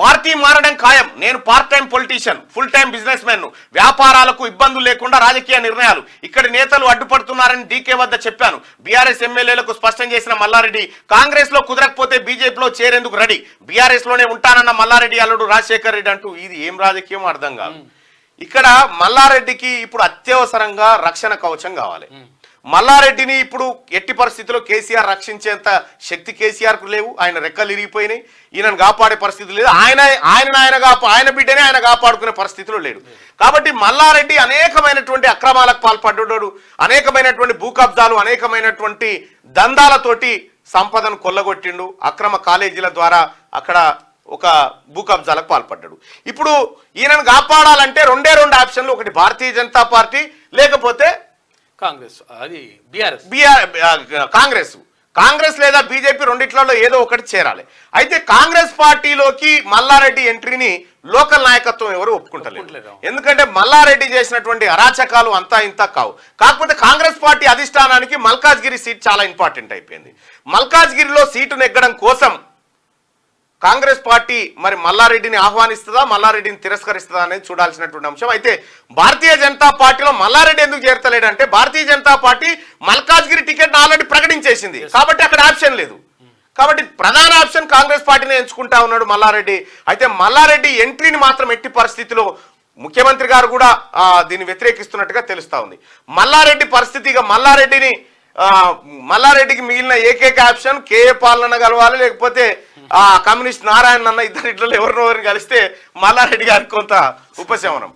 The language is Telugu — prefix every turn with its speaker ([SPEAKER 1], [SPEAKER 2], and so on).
[SPEAKER 1] పార్టీ మారడం ఖాయం, నేను part time politician, full time business man, వ్యాపారాలకు ఇబ్బందులు లేకుండా రాజకీయ నిర్ణయాలు, ఇక్కడి నేతలు అడ్డుపడుతున్నారని డీకే వద్ద చెప్పాను. బీఆర్ఎస్ ఎమ్మెల్యేలకు స్పష్టం చేసిన మల్లారెడ్డి, కాంగ్రెస్ లో కుదరకపోతే బీజేపీలో చేరేందుకు రెడీ, బీఆర్ఎస్ లోనే ఉంటానన్న మల్లారెడ్డి అల్లుడు రాజశేఖర్ రెడ్డి అంటూ ఇది ఏం రాజకీయం అర్థం కాదు. ఇక్కడ మల్లారెడ్డికి ఇప్పుడు అత్యవసరంగా రక్షణ కవచం కావాలి. మల్లారెడ్డిని ఇప్పుడు ఎట్టి పరిస్థితుల్లో కేసీఆర్ రక్షించేంత శక్తి కేసీఆర్కు లేవు. ఆయన రెక్కలు ఇరిగిపోయినాయి, ఈయనను కాపాడే పరిస్థితి లేదు. ఆయన బిడ్డనే ఆయన కాపాడుకునే పరిస్థితిలో లేడు. కాబట్టి మల్లారెడ్డి అనేకమైనటువంటి అక్రమాలకు పాల్పడ్డాడు, అనేకమైనటువంటి భూ కబ్జాలు, అనేకమైనటువంటి దందాలతోటి సంపదను కొల్లగొట్టిండు. అక్రమ కాలేజీల ద్వారా అక్కడ ఒక భూ కబ్జాలకు పాల్పడ్డాడు. ఇప్పుడు ఈయనను కాపాడాలంటే రెండు ఆప్షన్లు, ఒకటి భారతీయ జనతా పార్టీ, లేకపోతే
[SPEAKER 2] కాంగ్రెస్, అది
[SPEAKER 1] కాంగ్రెస్ లేదా బీజేపీ, రెండిట్లలో ఏదో ఒకటి చేరాలి. అయితే కాంగ్రెస్ పార్టీలోకి మల్లారెడ్డి ఎంట్రీని లోకల్ నాయకత్వం ఎవరు ఒప్పుకుంటలేదు. ఎందుకంటే మల్లారెడ్డి చేసినటువంటి అరాచకాలు అంతా ఇంత కావు. కాకపోతే కాంగ్రెస్ పార్టీ అధిష్టానానికి మల్కాజ్గిరి సీట్ చాలా ఇంపార్టెంట్ అయిపోయింది. మల్కాజ్గిరిలో సీటు నెగ్గడం కోసం కాంగ్రెస్ పార్టీ మరి మల్లారెడ్డిని ఆహ్వానిస్తుందా, మల్లారెడ్డిని తిరస్కరిస్తుందా అనేది చూడాల్సినటువంటి అంశం. అయితే భారతీయ జనతా పార్టీలో మల్లారెడ్డి ఎందుకు చేరతలేడంటే, Bharatiya Janata party Malkajgiri ticket already ప్రకటించేసింది కాబట్టి అక్కడ ఆప్షన్ లేదు. కాబట్టి ప్రధాన ఆప్షన్ కాంగ్రెస్ పార్టీని ఎంచుకుంటా ఉన్నాడు మల్లారెడ్డి. అయితే మల్లారెడ్డి ఎంట్రీని మాత్రం ఎట్టి పరిస్థితిలో ముఖ్యమంత్రి గారు కూడా దీన్ని వ్యతిరేకిస్తున్నట్టుగా తెలుస్తా ఉంది. మల్లారెడ్డి పరిస్థితిగా మల్లారెడ్డికి మిగిలిన ఏకైక ఆప్షన్ కేఏ పాలన కలవాలి, లేకపోతే కమ్యూనిస్ట్ నారాయణ అన్న, ఇద్దరిట్లో ఎవరినో కలిస్తే మల్లారెడ్డి గారికి కొంత ఉపశమనం.